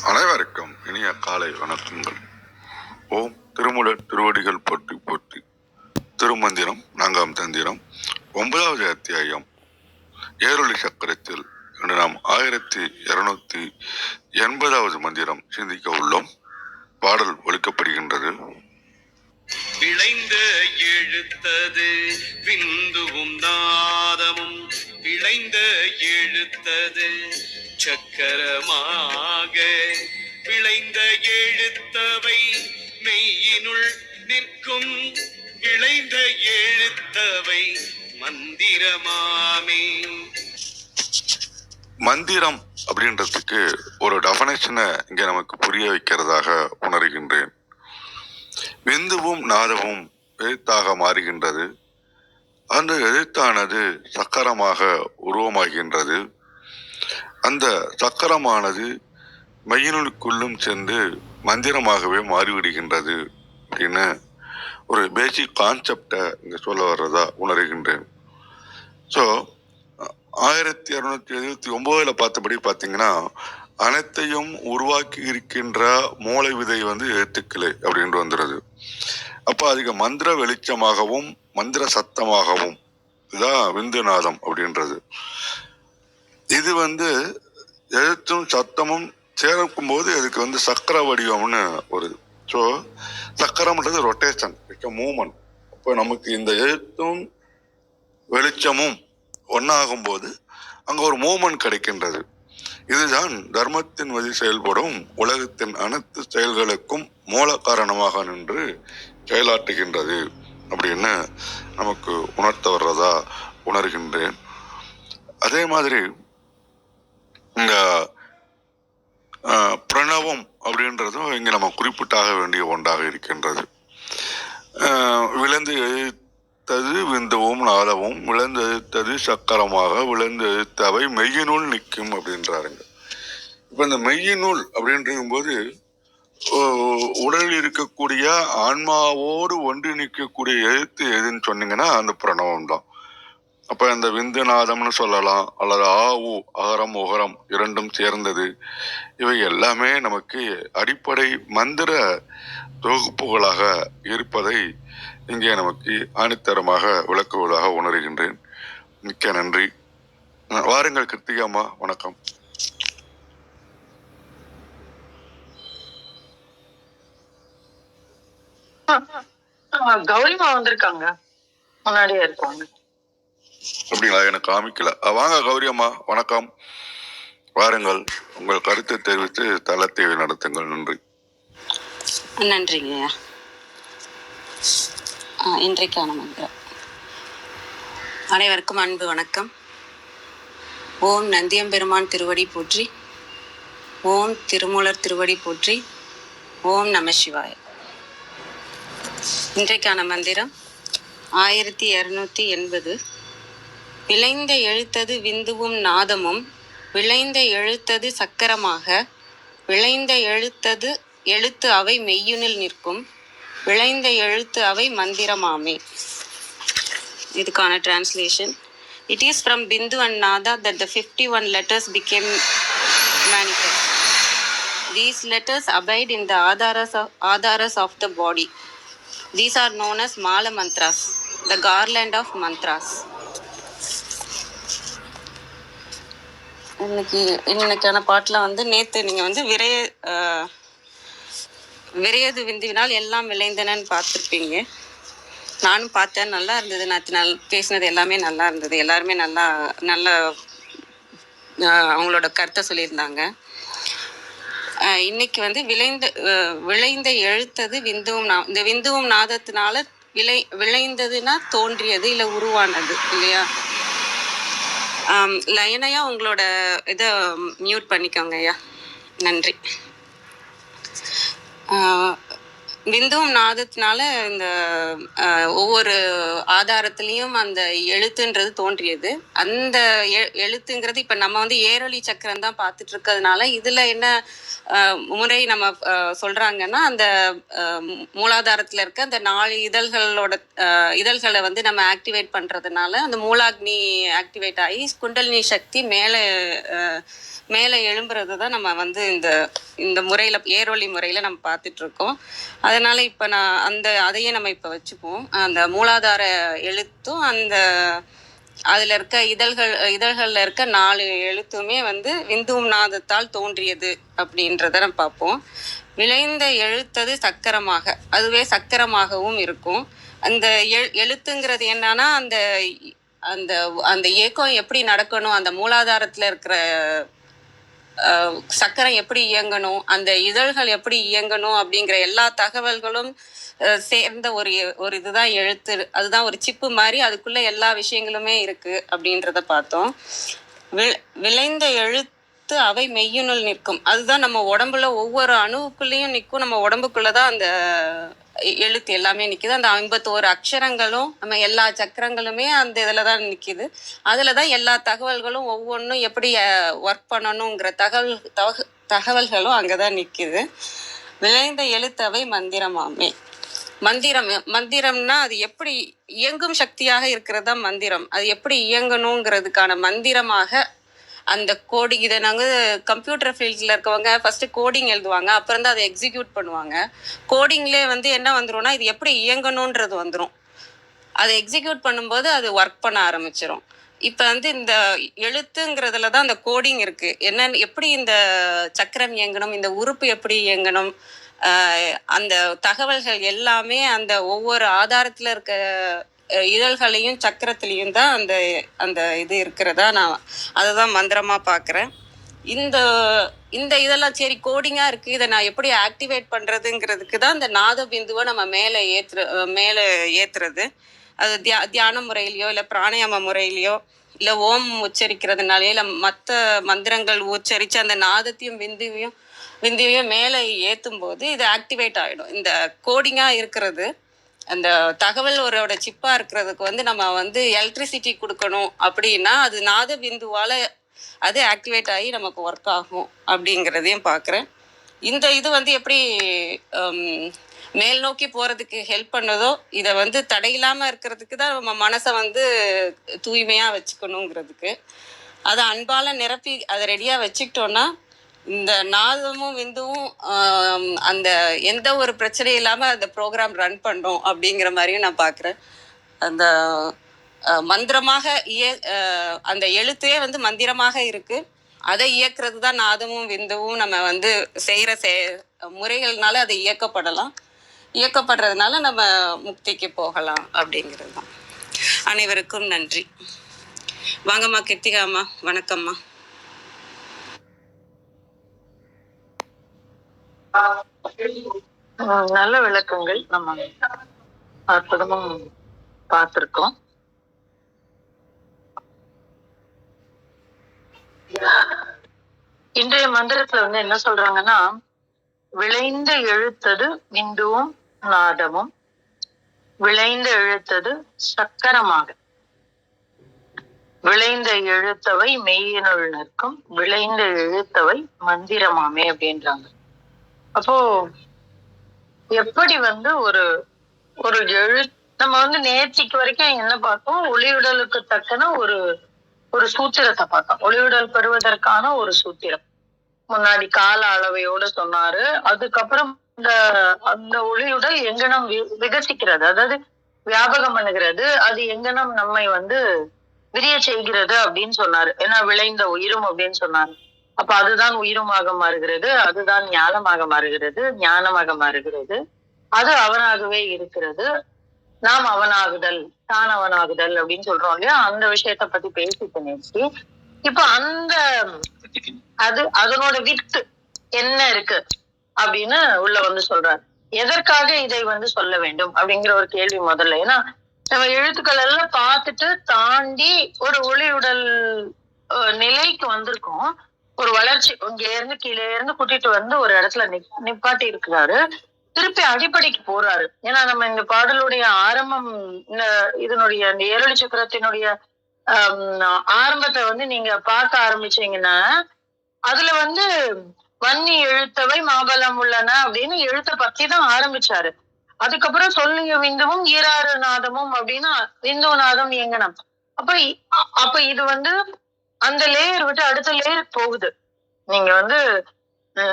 அனைவருக்கும் இனிய காலை வணக்கங்கள். ஓம் திருமூலர் திருவடிகள் போற்றி போற்றி. திருமந்திரம் 4ஆம் தந்திரம் 9வது அத்தியாயம் ஏரொளி சக்கரத்தில் இன்று நாம் 1280வது மந்திரம் சிந்திக்க உள்ளோம். பாடல் ஒலிக்கப்படுகின்றது. விளைந்த எழுத்தது விந்துவும் நாதமும் விளைந்த எழுத்தது சக்கரமாக விளைந்த எழுத்தவை மெய்யினுள் நிற்கும் விளைந்த எழுத்தவை மந்திரமாமே. மந்திரம் அப்படின்றதுக்கு ஒரு டெஃபனேஷனை இங்க நமக்கு புரிய வைக்கிறதாக உணர்கின்றேன். விந்துவும் நாதமும் எழுத்தாக மாறுகின்றது. அந்த எழுத்தானது சக்கரமாக உருவமாகின்றது. அந்த சக்கரமானது மெய்யினுக்குள்ளும் சென்று மந்திரமாகவே மாறிவிடுகின்றது அப்படின்னு ஒரு பேசிக் கான்செப்டை இங்க சொல்ல வர்றதா உணர்கின்றேன். ஸோ 1279 பார்த்தபடி பார்த்தீங்கன்னா, அனைத்தையும் உருவாக்கி இருக்கின்ற மூளை விதை எழுத்துக்களே அப்படின்ட்டு வந்துடுது. அப்போ அதுக்கு மந்திர வெளிச்சமாகவும் மந்திர சத்தமாகவும் இதுதான் விந்துநாதம் அப்படின்றது. இது எழுத்தும் சத்தமும் சேர்க்கும் போது அதுக்கு சக்கர வடிவம்னு வருது. ஸோ சக்கரம்ன்றது ரொட்டேஷன், இட்ஸ் மூமெண்ட். அப்போ நமக்கு இந்த எழுத்தும் வெளிச்சமும் ஒன்னாகும் போது அங்க ஒரு மூமெண்ட் கிடைக்கின்றது. இதுதான் தர்மத்தின் வழி செயல்படும் உலகத்தின் அனைத்து செயல்களுக்கும் மூல காரணமாக நின்று செயலாற்றுகின்றது அப்படின்னு நமக்கு உணர்த்த வர்றதா உணர்கின்றேன். அதே மாதிரி இந்த பிரணவம் அப்படின்றதும் இங்க நம்ம குறிப்பிட்டாக வேண்டிய ஒன்றாக இருக்கின்றது. விளைந்து எழுத்தது விந்துவும் நாதமும் விளைந்து எழுத்தது சக்கரமாக விளைந்து எழுத்தவை மெய்யினுள் நிற்கும் அப்படின்றாருங்க. இப்ப இந்த மெய்யினுள் அப்படின்றும் போது உடலில் இருக்கக்கூடிய ஆன்மாவோடு ஒன்று நிற்கக்கூடிய எழுத்து எதுன்னு சொன்னீங்கன்னா அந்த பிரணவம் தான். அப்ப இந்த விந்துநாதம்னு சொல்லலாம், அல்லது ஆவு அகரம் உகரம் இரண்டும் சேர்ந்தது. இவை எல்லாமே நமக்கு அடிப்படை மந்திர தொகுப்புகளாக இருப்பதை இங்கே நமக்கு ஆணித்தரமாக விளக்குவதாக உணர்கின்றேன். மிக்க நன்றி. வாருங்கள் கிருத்திகாமா, வணக்கம். கௌரிமா வந்திருக்காங்க, முன்னாடியே இருக்காங்க. அப்படிங்களா? எனக்கு காமிக்கல. வாங்க கௌரி அம்மா, வணக்கம். வாருங்கள், உங்கள் கருத்தை தெரிவித்து தளத்தை நடத்துங்கள். நன்றி. நன்றிங்க. இன்றைக்கான மந்திரம். அனைவருக்கும் அன்பு வணக்கம். ஓம் நந்தியம்பெருமான் திருவடி போற்றி. ஓம் திருமூலர் திருவடி போற்றி. ஓம் நம சிவாய. இன்றைக்கான மந்திரம் 1280. விளைந்த எழுத்தது விந்துவும் நாதமும் விளைந்த எழுத்தது சக்கரமாக விளைந்த எழுத்தது எழுத்து அவை மெய்யுனில் நிற்கும் விளைந்த எழுத்து அவை மந்திரமாமே. இதுக்கான translation. It is from Bindu and Nada that the 51 letters became manifest. These letters abide in the adharas of the body. These are known as Mala Mantras, the garland of mantras. இன்னைக்கான பாட்டில் நேற்று நீங்கள் விரையது விந்துவினால் எல்லாம் விளைந்தனன்னு பார்த்துருப்பீங்க. நானும் பார்த்தேன், நல்லா இருந்தது. நேற்று பேசினது எல்லாமே நல்லா இருந்தது. எல்லாருமே நல்லா அவங்களோட கருத்தை சொல்லியிருந்தாங்க. இன்னைக்கு விளைந்த எழுத்தது விந்துவும் இந்த விந்துவும் நாதத்தினால விளைந்ததுன்னா தோன்றியது இல்லை உருவானது இல்லையா? லைனையா உங்களோட இதை மியூட் பண்ணிக்கோங்க ஐயா. நன்றி. விந்துவும் நாதத்தினால இந்த ஒவ்வொரு ஆதாரத்திலையும் அந்த எழுத்துன்றது தோன்றியது. அந்த எழுத்துங்கிறது இப்போ நம்ம வந்து ஏரொலி சக்கரம் தான் பார்த்துட்டு இருக்கிறதுனால இதில் என்ன முறை நம்ம சொல்கிறாங்கன்னா, அந்த மூலாதாரத்தில் இருக்க அந்த 4 இதழ்களை வந்து நம்ம ஆக்டிவேட் பண்ணுறதுனால அந்த மூலாக்னி ஆக்டிவேட் ஆகி குண்டலினி சக்தி மேலே எழும்புறது தான் நம்ம வந்து இந்த முறையில் ஏரொலி முறையில் நம்ம பார்த்துட்ருக்கோம். அதனால் இப்போ அதையே நம்ம இப்போ வச்சுப்போம். அந்த மூலாதார எழுத்தும் அதில் இருக்க இதழ்களில் இருக்க 4 எழுத்துமே வந்து விந்துவும் நாதத்தால் தோன்றியது அப்படின்றத நம்ம பார்ப்போம். விளைந்த எழுத்தது சக்கரமாக, அதுவே சக்கரமாகவும் இருக்கும். அந்த எழுத்துங்கிறது என்னன்னா அந்த இயக்கம் எப்படி நடக்கணும், அந்த மூலாதாரத்தில் இருக்கிற சக்கரம் எப்படி இயங்கணும், அந்த இதழ்கள் எப்படி இயங்கணும் அப்படிங்கிற எல்லா தகவல்களும் சேர்ந்த ஒரு இதுதான் எழுத்து. அதுதான் ஒரு சிப்பு மாதிரி, அதுக்குள்ள எல்லா விஷயங்களுமே இருக்கு அப்படின்றத பார்த்தோம். விளைந்த எழுத்து அவை மெய்யுனுள் நிற்கும். அதுதான் நம்ம உடம்புல ஒவ்வொரு அணுவுக்குள்ளேயும் நிற்கும். நம்ம உடம்புக்குள்ளதான் அந்த எழுத்து எல்லாமே நிற்கிது. அந்த 51 அக்ஷரங்களும் நம்ம எல்லா சக்கரங்களுமே அந்த இதில் தான் நிற்கிது. அதில் தான் எல்லா தகவல்களும் ஒவ்வொன்றும் எப்படி ஒர்க் பண்ணணுங்கிற தகவல்களும் அங்கே தான் நிற்கிது. விளைந்த எழுத்தவை மந்திரமாமே. மந்திரம்னா அது எப்படி இயங்கும் சக்தியாக இருக்கிறதா மந்திரம். அது எப்படி இயங்கணுங்கிறதுக்கான மந்திரமாக அந்த கோடிங். இதை நாங்கள் கம்ப்யூட்டர் ஃபீல்டில் இருக்கவங்க ஃபஸ்ட்டு கோடிங் எழுதுவாங்க, அப்புறம் தான் அதை எக்ஸிக்யூட் பண்ணுவாங்க. கோடிங்லேயே வந்து என்ன வந்துடும்னா இது எப்படி இயங்கணுன்றது வந்துடும். அதை எக்ஸிக்யூட் பண்ணும்போது அது ஒர்க் பண்ண ஆரம்பிச்சிடும். இப்போ வந்து இந்த எழுத்துங்கிறதுல தான் அந்த கோடிங் இருக்குது. எப்படி இந்த சக்கரம் இயங்கணும், இந்த உறுப்பு எப்படி இயங்கணும், அந்த தகவல்கள் எல்லாமே அந்த ஒவ்வொரு ஆதாரத்தில் இருக்க இதழ்களையும் சக்கரத்துலேயும் தான் அந்த இது இருக்கிறதா நான் அதை தான் மந்திரமாக பார்க்குறேன். இந்த இதெல்லாம் சரி கோடிங்காக இருக்குது, இதை நான் எப்படி ஆக்டிவேட் பண்ணுறதுங்கிறதுக்கு தான் இந்த நாத பிந்துவை நம்ம மேலே ஏற்றுறது. அது தியான முறையிலையோ இல்லை பிராணாயாம முறையிலையோ இல்லை ஓம் உச்சரிக்கிறதுனாலையோ இல்லை மற்ற மந்திரங்கள் உச்சரித்து அந்த நாதத்தையும் விந்துவையும் மேலே ஏற்றும் போது இது ஆக்டிவேட் ஆகிடும். இந்த கோடிங்காக இருக்கிறது அந்த தகவல் ஒரோட சிப்பாக இருக்கிறதுக்கு வந்து நம்ம வந்து எலக்ட்ரிசிட்டி கொடுக்கணும் அப்படின்னா அது நாத பிந்துவால் அது ஆக்டிவேட் ஆகி நமக்கு ஒர்க் ஆகும் அப்படிங்கிறதையும் பார்க்குறேன். இது வந்து எப்படி மேல் நோக்கி போகிறதுக்கு ஹெல்ப் பண்ணதோ, இதை வந்து தடையில்லாமல் இருக்கிறதுக்கு தான் நம்ம மனசை வந்து தூய்மையாக வச்சுக்கணுங்கிறதுக்கு. அதை அன்பால் நிரப்பி அதை ரெடியாக வச்சுக்கிட்டோன்னா இந்த நாதமும் விந்துவும் அந்த எந்த ஒரு பிரச்சனையும் இல்லாமல் அந்த ப்ரோக்ராம் ரன் பண்ணோம் அப்படிங்கிற மாதிரியும் நான் பார்க்குறேன். அந்த மந்திரமாக அந்த எழுத்தே வந்து மந்திரமாக இருக்குது. அதை இயக்கிறது தான் நாதமும் விந்துவும். நம்ம வந்து செய்கிற முறைகள்னால அதை இயக்கப்படுறதுனால நம்ம முக்திக்கு போகலாம் அப்படிங்கிறது தான். அனைவருக்கும் நன்றி. வாங்கம்மா கிருத்திகாம்மா, வணக்கம்மா. நல்ல விளக்கங்கள் நம்ம அற்புதமும் பார்த்திருக்கோம். இன்றைய மந்திரத்துல வந்து என்ன சொல்றாங்கன்னா, விளைந்த எழுத்தது விந்துவும் நாதமும், விளைந்த எழுத்தது சக்கரமாக, விளைந்த எழுத்தவை மெய்யினுள் நிற்கும், விளைந்த எழுத்தவை மந்திரமாமே அப்படின்றாங்க. அப்போ எப்படி வந்து ஒரு நம்ம வந்து நேர்த்திக்கு வரைக்கும் என்ன பார்த்தோம், ஒளியுடலுக்கு தக்கன ஒரு சூத்திரத்தை பார்த்தோம். ஒளியுடல் பெறுவதற்கான ஒரு சூத்திரம் முன்னாடி கால அளவையோட சொன்னாரு. அதுக்கப்புறம் அந்த ஒளியுடல் எங்கனம் விகசிக்கிறது, அதாவது வியாபகம் பண்ணுகிறது, அது எங்கனம் நம்மை வந்து விரிய செய்கிறது அப்படின்னு சொன்னாரு. ஏன்னா விளைந்த உயிரும் அப்படின்னு சொன்னாரு. அப்ப அதுதான் உயிருமாக மாறுகிறது, அதுதான் ஞானமாக மாறுகிறது, ஞானமாக மாறுகிறது, அது அவனாகவே இருக்கிறது. நாம் அவனாகுதல், தான் அவனாகுதல் அப்படின்னு சொல்றோம் இல்லையா, அந்த விஷயத்த பத்தி பேசிட்டு நேற்று. இப்ப அதனோட வித்து என்ன இருக்கு அப்படின்னு உள்ள வந்து சொல்றாரு. எதற்காக இதை வந்து சொல்ல வேண்டும் அப்படிங்கிற ஒரு கேள்வி முதல்ல. ஏன்னா நம்ம எழுத்துக்கள் எல்லாம் பார்த்துட்டு தாண்டி ஒரு ஒளியுடல் நிலைக்கு வந்திருக்கோம். ஒரு வளர்ச்சி இங்க இருந்து கீழே இருந்து கூட்டிட்டு வந்து ஒரு இடத்துல நிப்பாட்டி இருக்கிறாரு. திருப்பி அடிப்படைக்கு போறாரு. ஏன்னா நம்ம இந்த பாடலுடைய ஆரம்பம், இந்த இதனுடைய இந்த ஏரொளி சக்கரத்தினுடைய ஆரம்பத்தை வந்து நீங்க பார்க்க ஆரம்பிச்சீங்கன்னா, அதுல வந்து வன்னி எழுத்தவை மாபலம் உள்ளன அப்படின்னு எழுத்த பத்தி தான் ஆரம்பிச்சாரு. அதுக்கப்புறம் சொல்லிய விந்துவும் ஈராறு நாதமும் அப்படின்னா விந்து நாதம் இயங்கனம். அப்ப இது வந்து அந்த லேயர் விட்டு அடுத்த லேயர் போகுது. நீங்க வந்து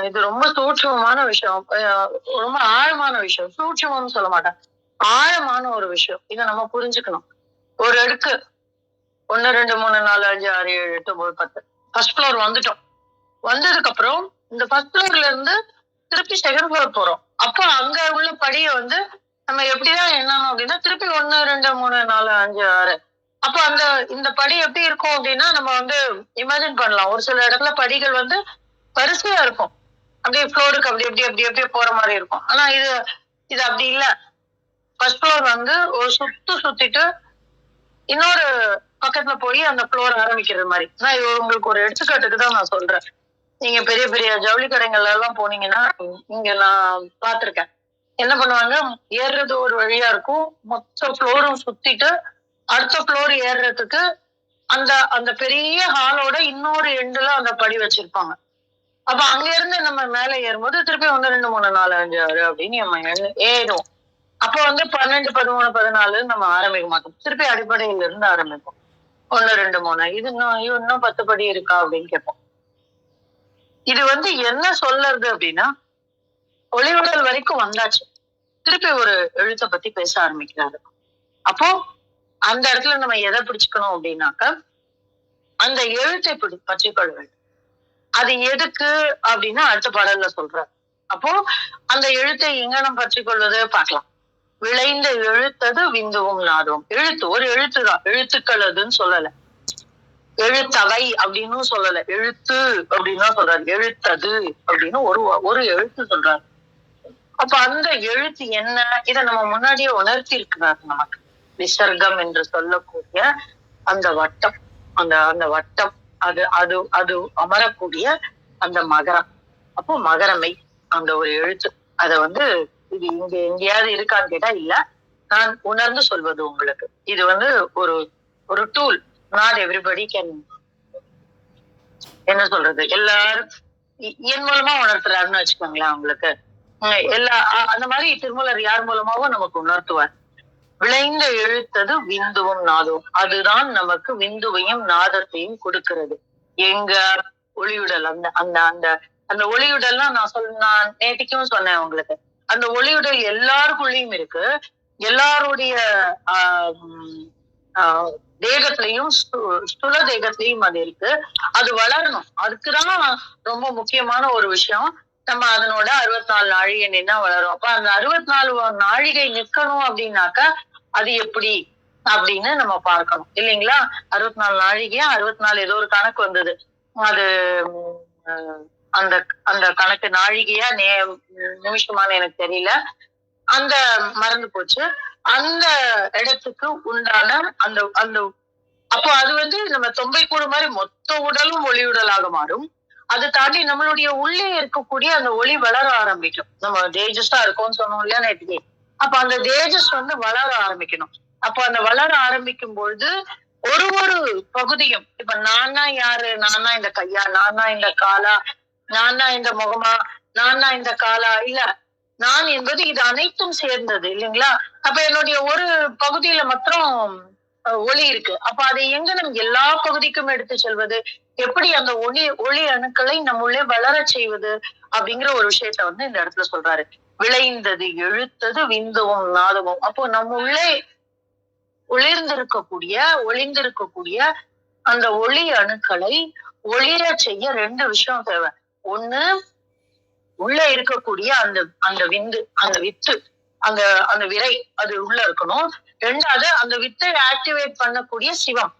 இது ரொம்ப சூட்சமமான விஷயம். ரொம்ப ஆழமான விஷயம். சூட்சமம்னு சொல்ல மாட்டேன், ஆழமான ஒரு விஷயம். இதை நம்ம புரிஞ்சுக்கணும். ஒரு அடுக்கு 1 2 3 4 5 6 7 8 9 10 ஃபர்ஸ்ட் ஃப்ளோர் வந்துட்டோம். வந்ததுக்கு அப்புறம் இந்த ஃபர்ஸ்ட் ஃப்ளோர்ல இருந்து திருப்பி செகண்ட் ஃப்ளோர் போறோம். அப்போ அங்க உள்ள படியை வந்து நம்ம எப்படிதான் எண்ணணும் அப்படின்னா திருப்பி 1 2 3 4 5 6. அப்போ இந்த படி எப்படி இருக்கும் அப்படின்னா நம்ம வந்து இமேஜின் பண்ணலாம். ஒரு சில இடத்துல படிகள் வந்து வரிசையா இருக்கும், அப்படியே ஃப்ளோருக்கு அப்படி அப்படி அப்படி அப்படியே போற மாதிரி இருக்கும். ஆனா இது அப்படி இல்லை. ஃபர்ஸ்ட் ஃப்ளோர் வந்து ஒரு சுத்திட்டு இன்னொரு பக்கத்துல போய் அந்த ஃப்ளோர் ஆரம்பிக்கிறது மாதிரி. நான் இது உங்களுக்கு ஒரு எடுத்துக்காட்டுக்கு தான் நான் சொல்றேன். நீங்க பெரிய பெரிய ஜவுளி கடைகள்ல எல்லாம் போனீங்கன்னா இங்க நான் பார்த்திருக்கேன். என்ன பண்ணுவாங்க, ஏறுறது ஒரு வழியா இருக்கும், மொத்த ஃப்ளோரும் சுத்திட்டு அடுத்த ஃப்ளோர் ஏறுறதுக்கு அந்த அந்த பெரிய ஹாலோட இன்னொரு எண்டுல அந்த படி வச்சிருப்பாங்க. அப்ப அங்க இருந்து நம்ம மேல ஏறும்போது திருப்பி 1 2 3 4 5 6 அப்படின்னு நம்ம ஏறும். அப்போ வந்து 12 13 14 நம்ம ஆரம்பிக்க மாட்டோம். திருப்பி அடிப்படையில இருந்து ஆரம்பிப்போம். 1 2 3 இது இன்னும் 10 படி இருக்கா அப்படின்னு கேட்போம். இது வந்து என்ன சொல்றது அப்படின்னா, ஒளிவுடல் வரைக்கும் வந்தாச்சு, திருப்பி ஒரு எழுத்தை பத்தி பேச ஆரம்பிக்கிறாரு. அப்போ அந்த இடத்துல நம்ம எதை பிடிச்சுக்கணும் அப்படின்னாக்க, அந்த எழுத்தை பற்றி கொள்ள வேண்டும். அது எதுக்கு அப்படின்னா அடுத்த பாடல்ல சொல்றாரு. அப்போ அந்த எழுத்தை எங்க நம்ம பற்றி கொள்வது பார்க்கலாம். விளைந்த எழுத்தது விந்துவும் நாதம். எழுத்து ஒரு எழுத்துதான், எழுத்துக்கள் அதுன்னு சொல்லல, எழுத்தவை அப்படின்னு சொல்லல, எழுத்து அப்படின்னு சொல்றாரு. எழுத்தது அப்படின்னு ஒரு எழுத்து சொல்றாரு. அப்ப அந்த எழுத்து என்ன, இதை நம்ம முன்னாடியே உணர்த்தி இருக்கிறார் நமக்கு. விசர்க்கம் என்று சொல்லக்கூடிய அந்த வட்டம், அந்த வட்டம், அது அது அது அமரக்கூடிய அந்த மகரம். அப்போ மகரமை அந்த ஒரு எழுத்து. அத வந்து இது இங்க எங்கேயாவது இருக்கான்னு கேட்டா இல்ல, நான் உணர்ந்து சொல்வது உங்களுக்கு. இது வந்து ஒரு ஒரு டூல். நாட் எவ்ரிபடி கேன், என்ன சொல்றது, எல்லாரும் என் மூலமா உணர்த்துறாருன்னு வச்சுக்கோங்களேன். அவங்களுக்கு அந்த மாதிரி திருமூலர் யார் மூலமாவும் நமக்கு உணர்த்துவார். விளைந்த எழுத்தது விந்துவும் நாதமும். அதுதான் நமக்கு விந்துவையும் நாதத்தையும் கொடுக்கிறது. எங்க ஒளியுடல், அந்த அந்த அந்த அந்த ஒளியுடல்லாம் நான் நேற்றுக்கும் சொன்னேன் உங்களுக்கு. அந்த ஒளியுடல் எல்லாருக்குள்ளயும் இருக்கு. எல்லாருடைய தேகத்திலையும், ஸ்துல தேகத்திலையும் அது இருக்கு. அது வளரணும். அதுக்குதான் ரொம்ப முக்கியமான ஒரு விஷயம். நம்ம அதனோட 64 நாழிகை நின்னா வளரும். அப்ப அந்த 64 நாழிகை நிக்கணும் அப்படின்னாக்க அது எப்படி அப்படின்னு நம்ம பார்க்கணும் இல்லைங்களா? 64 நாழிகையா 64 ஏதோ ஒரு கணக்கு வந்தது. அது அந்த அந்த கணக்கு நாழிகையா நிமிஷமானு எனக்கு தெரியல, அந்த மறந்து போச்சு. அந்த இடத்துக்கு உண்டான அந்த அந்த அப்போ அது வந்து நம்ம தொம்பை கூடு மாதிரி மொத்த உடலும் ஒளி உடலாக மாறும். அதை தாண்டி நம்மளுடைய உள்ளே இருக்கக்கூடிய அந்த ஒளி வளர ஆரம்பிக்கும். நம்ம தேஜஸா இருக்கோம்னு சொன்னோம் இல்லையா நேற்றுக்கு. அப்ப அந்த தேஜஸ் வந்து வளர ஆரம்பிக்கணும். அப்போ அந்த வளர ஆரம்பிக்கும் பொழுது ஒரு ஒரு பகுதியும், இப்ப நானா யாரு, நானா இந்த கையா, நானா இந்த காலா, நானா இந்த முகமா, நானா இந்த காலா, இல்ல நான் என்பது இது அனைத்தும் சேர்ந்தது இல்லைங்களா? அப்ப என்னுடைய ஒரு பகுதியில மாத்திரம் ஒளி இருக்கு. அப்ப அதை எங்க நம்ம எல்லா பகுதிக்கும் எடுத்து செல்வது, எப்படி அந்த ஒளி அணுக்களை நம்முள்ளே வளர செய்வது அப்படிங்கிற ஒரு விஷயத்த வந்து இந்த இடத்துல சொல்றாரு. விளைந்தது எழுத்தது விந்துவும் நாதமும். அப்போ நம்ம உள்ளே ஒளிந்திருக்கக்கூடிய அந்த ஒளி அணுக்களை ஒளிர செய்ய 2 விஷயம் தேவை. ஒண்ணு, உள்ள இருக்கக்கூடிய அந்த அந்த விந்து, அந்த வித்து, அந்த அந்த விரை அது உள்ள இருக்கணும். 2வது அந்த வித்தை ஆக்டிவேட் பண்ணக்கூடிய சிவம்.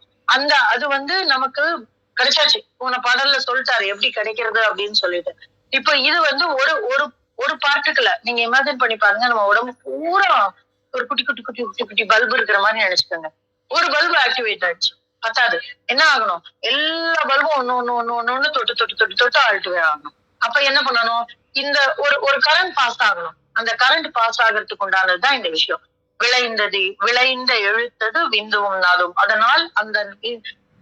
அது வந்து நமக்கு கிடைச்சாச்சு. போன பாடல்ல சொல்லிட்டாரு எப்படி கிடைக்கிறது அப்படின்னு சொல்லிட்டு. இப்ப இது வந்து ஒரு ஒரு ஒரு பார்ட்டுக்குல நீங்க இமேஜின் பண்ணி பாருங்க. நம்ம உடம்பு பூரா ஒரு குட்டி குட்டி குட்டி குட்டி குட்டி பல்பு இருக்கிற மாதிரி நினைச்சுக்கோங்க. ஒரு பல்பு ஆக்டிவேட் ஆயிடுச்சு, பத்தாது. என்ன ஆகணும், எல்லா பல்பும் ஒண்ணு தொட்டு தொட்டு தொட்டு தொட்டு ஆல்ட்டுவே ஆகணும். அப்ப என்ன பண்ணணும், இந்த ஒரு கரண்ட் பாஸ் ஆகணும். அந்த கரண்ட் பாஸ் ஆகிறதுக்கு உண்டானதுதான் இந்த விஷயம். விளைந்த எழுத்தது விந்துவும் நாதமும். அதனால்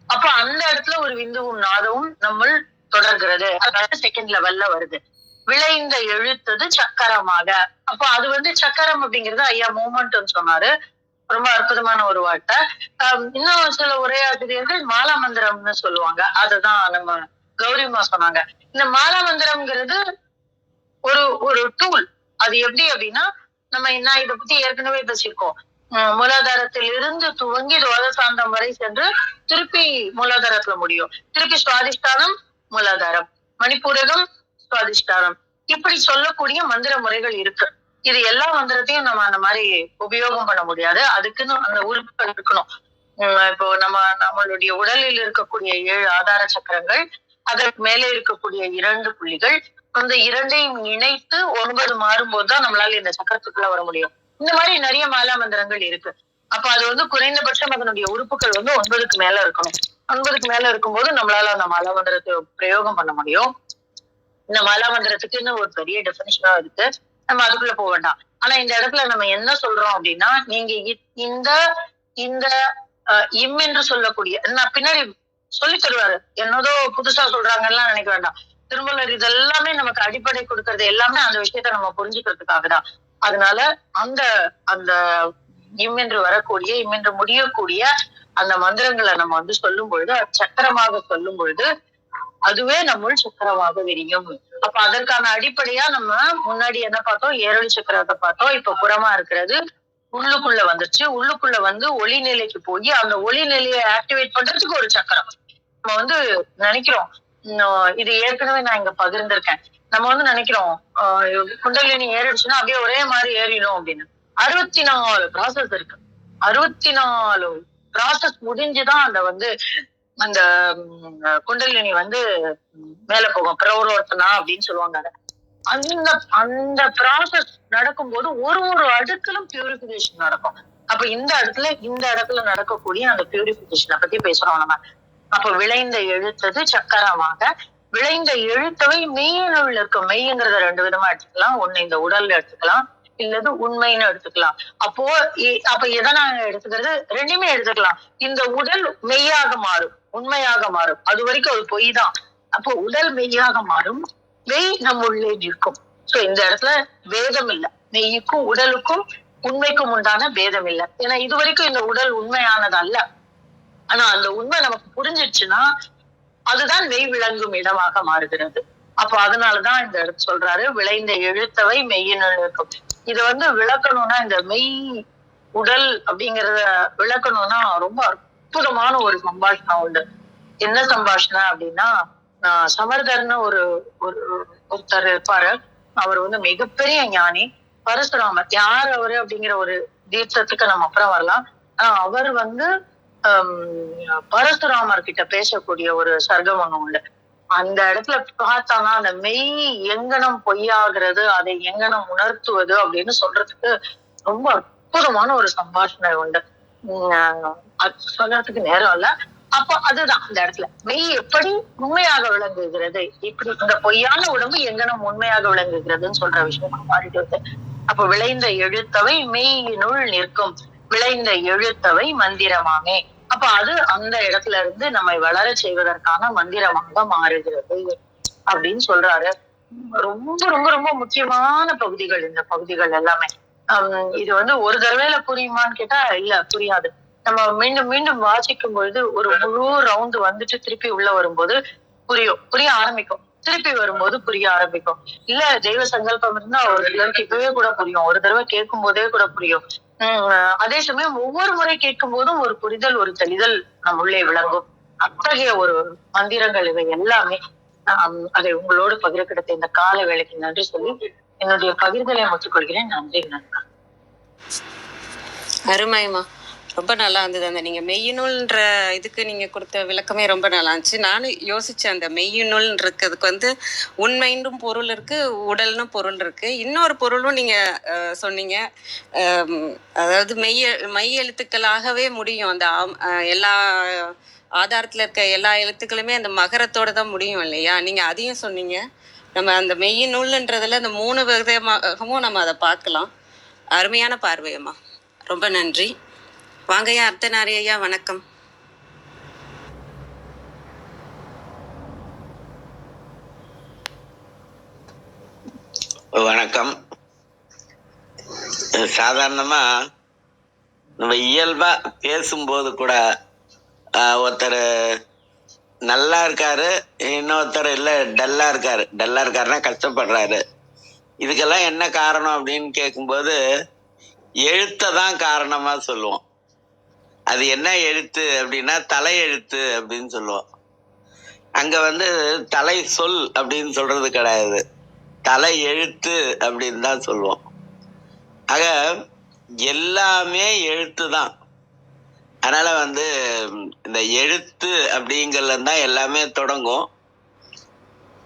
அப்ப அந்த இடத்துல ஒரு விந்துவும் நாதமும் நம்ம தொடர்கிறது. அதாவது செகண்ட் லெவல்ல வருது. விளைந்த எழுத்தது சக்கரமாக. அப்ப அது சக்கரம் அப்படிங்கிறது ஐயா மூமெண்ட் சொன்னாரு. ரொம்ப அற்புதமான ஒரு வார்த்தை. இன்னும் சில உரையாசிரியர்கள் மாலா மந்திரம்னு சொல்லுவாங்க. அதுதான் நம்ம கௌரிமா சொன்னாங்க. இந்த மாலா மந்திரம்ங்கிறது ஒரு ஒரு டூல். அது எப்படி அப்படின்னா, நான் இதை பத்தி ஏற்கனவே பேசியிருக்கோம். மூலாதாரத்தில் இருந்து துவங்கி துவாதசாந்தம் வரை சென்று திருப்பி மூலாதாரத்துல முடியும். திருப்பி சுவாதிஷ்டானம், மூலாதாரம், மணிப்பூரகம், சுவாதிஷ்டானம், இப்படி சொல்லக்கூடிய மந்திர முறைகள் இருக்கு. இது எல்லா மந்திரத்தையும் நம்ம அந்த மாதிரி உபயோகம் பண்ண முடியாது. அதுக்குன்னு அந்த உறுப்புகள் இருக்கணும். இப்போ நம்மளுடைய உடலில் இருக்கக்கூடிய 7 ஆதார சக்கரங்கள், அதற்கு மேலே இருக்கக்கூடிய 2 புள்ளிகள், அந்த இரண்டையும் இணைத்து 9 மாறும்போதுதான் நம்மளால இந்த சக்கரத்துக்குள்ள வர முடியும். இந்த மாதிரி நிறைய மாலா மந்திரங்கள் இருக்கு. அப்ப அது குறைந்தபட்சம் அதனுடைய உறுப்புகள் 9க்கு மேல இருக்கணும். 9க்கு மேல இருக்கும்போது நம்மளால அந்த மாலா மந்திரத்தை பிரயோகம் பண்ண முடியும். இந்த மாலா மந்திரத்துக்குன்னு ஒரு பெரிய டெபினிஷனா இருக்கு. நம்ம அதுக்குள்ள போக வேண்டாம். ஆனா இந்த இடத்துல நம்ம என்ன சொல்றோம் அப்படின்னா, நீங்க இந்த இந்த இம் என்று சொல்லக்கூடிய, நான் பின்னாடி சொல்லி தருவாரு, என்னதோ புதுசா சொல்றாங்கலாம் நினைக்க வேண்டாம். திருமலர் இதெல்லாமே நமக்கு அடிப்படை கொடுக்கறது எல்லாமே அந்த விஷயத்த நம்ம புரிஞ்சுக்கிறதுக்காக தான். அதனால அந்த அந்த இம் என்று வரக்கூடிய, இம் என்று முடியக்கூடிய அந்த மந்திரங்களை நம்ம சொல்லும் பொழுது, சக்கரமாக சொல்லும் பொழுது அதுவே நம்முள் சக்கரமாக விரியும். அப்ப அதற்கான அடிப்படையா நம்ம முன்னாடி என்ன பார்த்தோம்? ஏரல் சக்கரத்தை பார்த்தோம். இப்ப புறமா இருக்கிறது உள்ளுக்குள்ள வந்துருச்சு. உள்ளுக்குள்ள ஒளி நிலைக்கு போய் அந்த ஒளி நிலையை ஆக்டிவேட் பண்றதுக்கு ஒரு சக்கரம். நம்ம நினைக்கிறோம், இது ஏற்கனவே நான் இங்க பகிர்ந்திருக்கேன். நம்ம நினைக்கிறோம் குண்டலினி ஏறிடுச்சுன்னா அப்படியே ஒரே மாதிரி ஏறிடும் அப்படின்னு. 64 ப்ராசஸ் இருக்கு. 64 ப்ராசஸ் முடிஞ்சுதான் அந்த குண்டலினி மேல போகும். பிரவரோத்தனா அப்படின்னு சொல்லுவாங்க. அந்த அந்த ப்ராசஸ் நடக்கும்போது ஒரு அடுக்கிலும் பியூரிபிகேஷன் நடக்கும். அப்ப இந்த இடத்துல நடக்கக்கூடிய அந்த பியூரிபிகேஷனை பத்தி பேசுறோம் நம்ம. அப்ப விளைந்த எழுத்தது சக்கரமாக, விளைந்த எழுத்தவை மெய்யினுள் இருக்கும். மெய்ங்கிறத 2 விதமா எடுத்துக்கலாம். ஒண்ணு இந்த உடல்ல எடுத்துக்கலாம், இல்லது உண்மைன்னு எடுத்துக்கலாம். அப்ப எதை நாங்க எடுத்துக்கிறது? 2மே எடுத்துக்கலாம். இந்த உடல் மெய்யாக மாறும், உண்மையாக மாறும். அது வரைக்கும் அது பொய் தான். அப்போ உடல் மெய்யாக மாறும், மெய் நம்ம உள்ளே இருக்கும். சோ இந்த இடத்துல பேதம் இல்லை. மெய்யுக்கும் உடலுக்கும் உண்மைக்கும் உண்டான பேதம் இல்லை. ஏன்னா இது வரைக்கும் இந்த உடல் உண்மையானது அல்ல. ஆனா அந்த உண்மை நமக்கு புரிஞ்சிடுச்சுன்னா அதுதான் மெய் விளங்கும் இடமாக மாறுகிறது. அப்ப அதனாலதான் இந்த இடத்து சொல்றாரு, விளைந்த எழுத்தவை மெய்யினுள் இருக்கும். இத விளக்கணும்னா, இந்த மெய் உடல் அப்படிங்கறத விளக்கணும்னா ரொம்ப அற்புதமான ஒரு சம்பாஷணம் உண்டு. என்ன சம்பாஷணம் அப்படின்னா, சமர்தர்னு ஒருத்தர் இருப்பாரு. அவர் மிகப்பெரிய ஞானி. பரசுராமர் யார் அவரு அப்படிங்கிற ஒரு தீர்த்தத்துக்கு நம்ம அப்புறம் வரலாம். அவர் பரசுராமர் கிட்ட பேசக்கூடிய ஒரு சர்க்கம் ஒண்ணு உண்டு. அந்த இடத்துல பார்த்தானா, அந்த மெய் எங்கனம் பொய்யாகிறது, அதை எங்கனம் உணர்த்துவது அப்படின்னு சொல்றதுக்கு ரொம்ப அற்புதமான ஒரு சம்பாஷணை உண்டு. அது சொல்றதுக்கு நேரம் இல்ல. அப்ப அதுதான் அந்த இடத்துல மெய் எப்படி உண்மையாக விளங்குகிறது, இப்படி இந்த பொய்யான உடம்பு எங்கனம் உண்மையாக விளங்குகிறதுன்னு சொல்ற விஷயம் மாறிட்டு வருது. அப்ப விளைந்த எழுத்தவை மெய்யினுள் நிற்கும், விளைந்த எழுத்தவை மந்திரமாமே. அப்ப அது அந்த இடத்துல இருந்து நம்மை வளர செய்வதற்கான மந்திரமாக மாறுகிறது அப்படின்னு சொல்றாரு. ரொம்ப ரொம்ப ரொம்ப முக்கியமான பகுதிகள் இந்த பகுதிகள் எல்லாமே. இது ஒரு தடவையில புரியுமான்னு கேட்டா இல்ல, புரியாது. நம்ம மீண்டும் மீண்டும் வாசிக்கும் பொழுது ஒரு முழு ரவுண்டு திருப்பி உள்ள வரும்போது புரிய ஆரம்பிக்கும். திருப்பி வரும்போது புரிய ஆரம்பிக்கும். இல்ல தெய்வ சங்கல்பம் இருந்தா ஒரு சிலருக்கு இப்பவே கூட புரியும், ஒரு தடவை கேட்கும் போதே கூட புரியும். அதே சமயம் ஒவ்வொரு முறை கேட்கும் போதும் ஒரு புரிதல், ஒரு தெளிதல் நம் உள்ளே விளங்கும். அத்தகைய ஒரு மந்திரங்கள் இவை எல்லாமே. அதை உங்களோடு பகிர கிடைத்த இந்த கால வேளைக்கு நன்றி சொல்லி என்னுடைய பகிர்தலை முற்றுக்கொள்கிறேன். நன்றி. நன்றி. அருமைமா, ரொம்ப நல்லா இருந்தது. அந்த நீங்க மெய்யினுள்ன்ற இதுக்கு நீங்க கொடுத்த விளக்கமே ரொம்ப நல்லா இருந்துச்சு. நானும் யோசிச்சேன், அந்த மெய்யினுள் இருக்கிறதுக்கு உண்மைன்னும் பொருள் இருக்கு, உடல்னு பொருள் இருக்கு, இன்னொரு பொருளும் நீங்க சொன்னீங்க. அதாவது மெய் எழுத்துக்களாகவே முடியும். அந்த எல்லா ஆதாரத்துல இருக்க எல்லா எழுத்துக்களுமே அந்த மகரத்தோட தான் முடியும் இல்லையா? நீங்க அதையும் சொன்னீங்க. நம்ம அந்த மெய்யினுள்ன்றதுல அந்த 3 விதமாகவும் நம்ம அதை பார்க்கலாம். அருமையான பார்வையம்மா, ரொம்ப நன்றி. வாங்கய்யா அர்த்தநாரி ஐயா, வணக்கம். வணக்கம். சாதாரணமா நம்ம இயல்பா பேசும்போது கூட ஒருத்தர் நல்லா இருக்காரு, இன்னொருத்தர் இல்ல டல்லா இருக்காரு. டல்லா இருக்காருன்னா கஷ்டப்படுறாரு. இதுக்கெல்லாம் என்ன காரணம் அப்படின்னு கேட்கும்போது எழுத்தை தான் காரணமா சொல்லுவோம். அது என்ன எழுத்து அப்படின்னா தலையெழுத்து அப்படின்னு சொல்லுவோம். அங்க தலை சொல் அப்படின்னு சொல்றது கிடையாது, தலை எழுத்து அப்படின்னு தான் சொல்லுவோம். ஆக எல்லாமே எழுத்து தான். அதனால இந்த எழுத்து அப்படிங்கறதுல தான் எல்லாமே தொடங்கும்.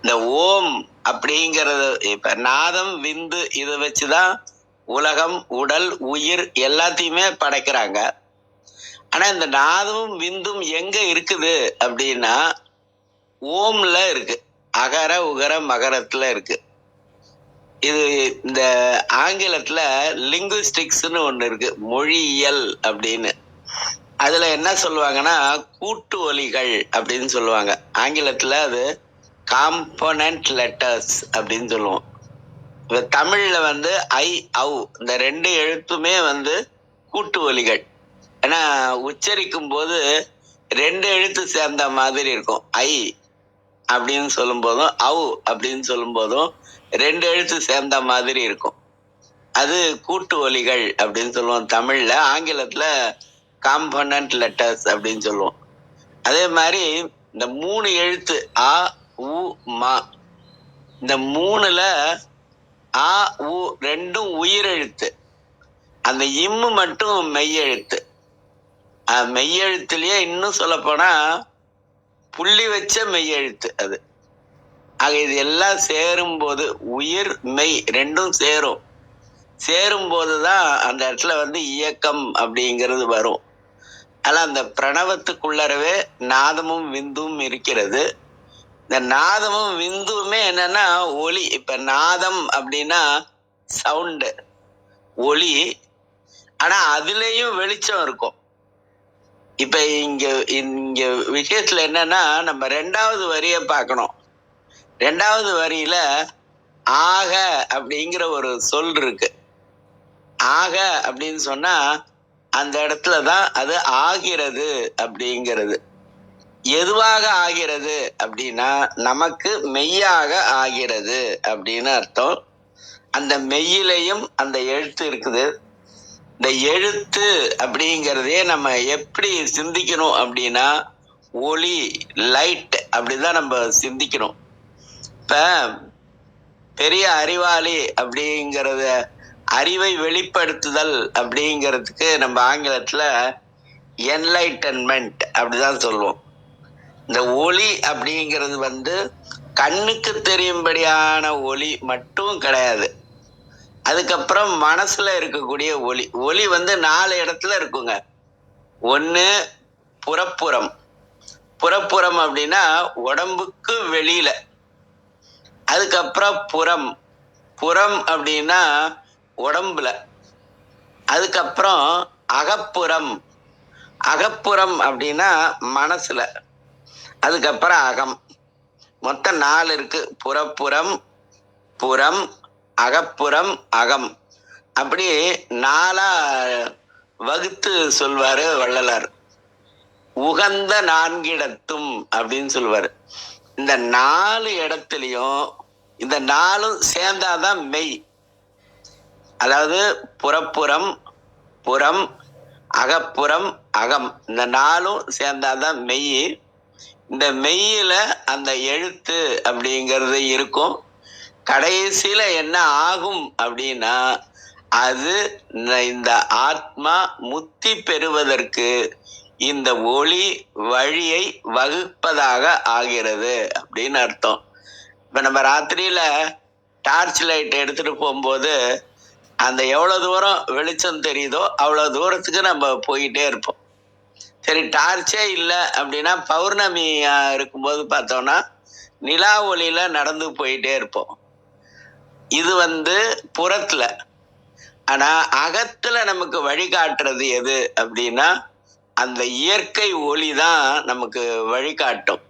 இந்த ஓம் அப்படிங்கறது இப்ப நாதம் விந்து இதை வச்சுதான் உலகம், உடல், உயிர் எல்லாத்தையுமே படைக்கிறாங்க. ஆனா இந்த நாதமும் விந்தும் எங்க இருக்குது அப்படின்னா ஓம்ல இருக்கு, அகர உகர மகரத்துல இருக்கு. இது இந்த ஆங்கிலத்துல லிங்குவிஸ்டிக்ஸ்னு ஒண்ணு இருக்கு, மொழியியல் அப்படின்னு. அதுல என்ன சொல்லுவாங்கன்னா கூட்டு ஒலிகள் அப்படின்னு சொல்லுவாங்க. ஆங்கிலத்துல அது காம்போனன்ட் லெட்டர்ஸ் அப்படின்னு சொல்லுவோம். இப்ப தமிழ்ல ஐ ஔ இந்த 2 எழுத்துமே கூட்டு ஒலிகள். ஏன்னா உச்சரிக்கும் போது 2 எழுத்து சேர்ந்த மாதிரி இருக்கும். ஐ அப்படின்னு சொல்லும் போதும் ஔ அப்படின்னு சொல்லும் போதும் 2 எழுத்து சேர்ந்த மாதிரி இருக்கும். அது கூட்டு ஒலிகள் அப்படின்னு சொல்லுவோம் தமிழ்ல. ஆங்கிலத்துல காம்போனன்ட் லெட்டர்ஸ் அப்படின்னு சொல்லுவோம். அதே மாதிரி இந்த 3 எழுத்து ஆ உ மா, இந்த 3ல ஆ உ 2ம் உயிரெழுத்து, அந்த இம்மு மட்டும் மெய்யெழுத்து. மெய்யெழுத்துலயே இன்னும் சொல்ல போனா புள்ளி வச்ச மெய்யெழுத்து அது. ஆக இது எல்லாம் சேரும் போது உயிர் மெய் 2ம் சேரும் போதுதான் அந்த இடத்துல இயக்கம் அப்படிங்கிறது வரும். ஆனா அந்த பிரணவத்துக்குள்ளரவே நாதமும் விந்தும் இருக்கிறது. இந்த நாதமும் விந்துமே என்னன்னா ஒலி. இப்ப நாதம் அப்படின்னா சவுண்டு, ஒலி. ஆனா அதுலயும் வெளிச்சம் இருக்கும். இப்ப இங்க விஷயத்துல என்னன்னா நம்ம 2வது வரியை பார்க்கணும். 2வது வரியில ஆக அப்படிங்கிற ஒரு சொல் இருக்கு. ஆக அப்படின்னு சொன்னா அந்த இடத்துலதான் அது ஆகிறது அப்படிங்கிறது. எதுவாக ஆகிறது அப்படின்னா நமக்கு மெய்யாக ஆகிறது அப்படின்னு அர்த்தம். அந்த மெய்யிலையும் அந்த எழுத்து இருக்குது. இந்த எழுத்து அப்படிங்கிறதே நம்ம எப்படி சிந்திக்கணும் அப்படின்னா ஒளி, லைட் அப்படிதான் நம்ம சிந்திக்கணும். இப்ப பெரிய அறிவாளி அப்படிங்கிறத அறிவை வெளிப்படுத்துதல் அப்படிங்கிறதுக்கு நம்ம ஆங்கிலத்துல என்லைட்டன்மெண்ட் அப்படிதான் சொல்லுவோம். இந்த ஒளி அப்படிங்கிறது கண்ணுக்கு தெரியும்படியான ஒளி மட்டும் கிடையாது. அதுக்கப்புறம் மனசுல இருக்கக்கூடிய ஒளி. ஒளி 4 இடத்துல இருக்குங்க. ஒண்ணு புறப்புறம். புறப்புறம் அப்படின்னா உடம்புக்கு வெளியில. அதுக்கப்புறம் புறம். புறம் அப்படின்னா உடம்புல. அதுக்கப்புறம் அகப்புறம். அகப்புறம் அப்படின்னா மனசுல. அதுக்கப்புறம் அகம். மொத்தம் 4 இருக்கு. புறப்புறம், புறம், அகப்புறம், அகம். அப்படி 4ஆ வகுத்து சொல்வாரு வள்ளலார். உகந்த 4 இடத்தும் அப்படின்னு சொல்லுவாரு. இந்த 4 இடத்துலயும் இந்த 4ம் சேர்ந்தாதான் மெய். அதாவது புறப்புறம், புறம், அகப்புறம், அகம், இந்த 4ம் சேர்ந்தாதான் மெய். இந்த மெய்யில அந்த எழுத்து அப்படிங்கிறது இருக்கும். கடைசியில என்ன ஆகும் அப்படின்னா அது இந்த ஆத்மா முத்தி பெறுவதற்கு இந்த ஒளி வழியை வகுப்பதாக ஆகிறது அப்படின்னு அர்த்தம். இப்ப நம்ம ராத்திரியில டார்ச் லைட் எடுத்துட்டு போகும்போது அந்த எவ்வளவு தூரம் வெளிச்சம் தெரியுதோ அவ்வளவு தூரத்துக்கு நம்ம போயிட்டே இருப்போம். சரி, டார்ச்சே இல்லை அப்படின்னா பௌர்ணமி இருக்கும்போது பார்த்தோம்னா நிலா ஒளியில நடந்து போயிட்டே இருப்போம். இது புறத்துல. ஆனா அகத்துல நமக்கு வழிகாட்டுறது எது அப்படின்னா அந்த இயற்கை ஒளி தான் நமக்கு வழிகாட்டும்.